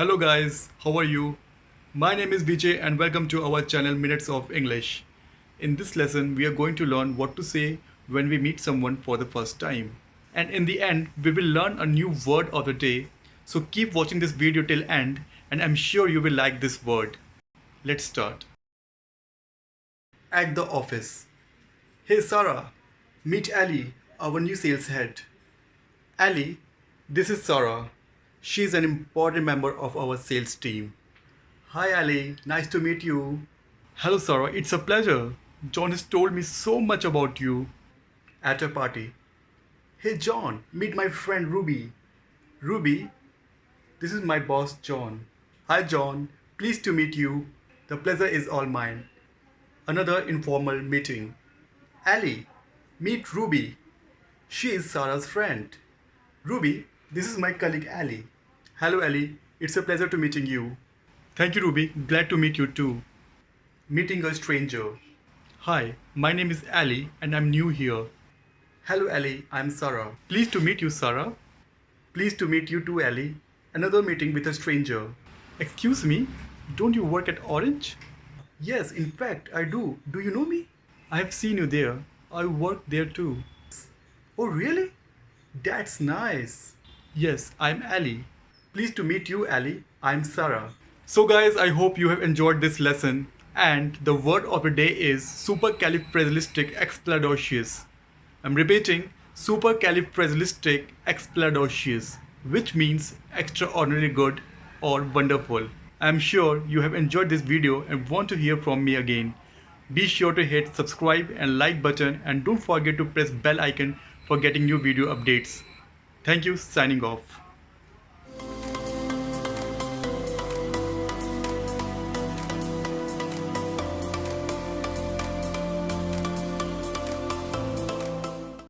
Hello guys, how are you? My name is Vijay and welcome to our channel Minutes of English. In this lesson, we are going to learn what to say when we meet someone for the first time. And in the end, we will learn a new word of the day. So keep watching this video till end and I'm sure you will like this word. Let's start. At the office. Hey Sarah, meet Ali, our new sales head. Ali, this is Sarah. She is an important member of our sales team. Hi Ali, nice to meet you. Hello Sarah, it's a pleasure. John has told me so much about you. At a party. Hey John, meet my friend Ruby. Ruby, this is my boss John. Hi John, pleased to meet you. The pleasure is all mine. Another informal meeting. Ali, meet Ruby. She is Sarah's friend. Ruby, this is my colleague Ali. Hello Ali, it's a pleasure to meeting you. Thank you Ruby, glad to meet you too. Meeting a stranger. Hi, my name is Ali and I'm new here. Hello Ali, I'm Sarah. Pleased to meet you Sarah. Pleased to meet you too Ali. Another meeting with a stranger. Excuse me, don't you work at Orange? Yes, in fact I do. Do you know me? I have seen you there. I work there too. Oh really? That's nice. Yes, I'm Ali. Pleased to meet you, Ali. I'm Sarah. So guys, I hope you have enjoyed this lesson. And the word of the day is supercalifragilisticexpialidocious. I'm repeating, supercalifragilisticexpialidocious, which means extraordinarily good or wonderful. I'm sure you have enjoyed this video and want to hear from me again. Be sure to hit subscribe and like button and don't forget to press bell icon for getting new video updates. Thank you, signing off.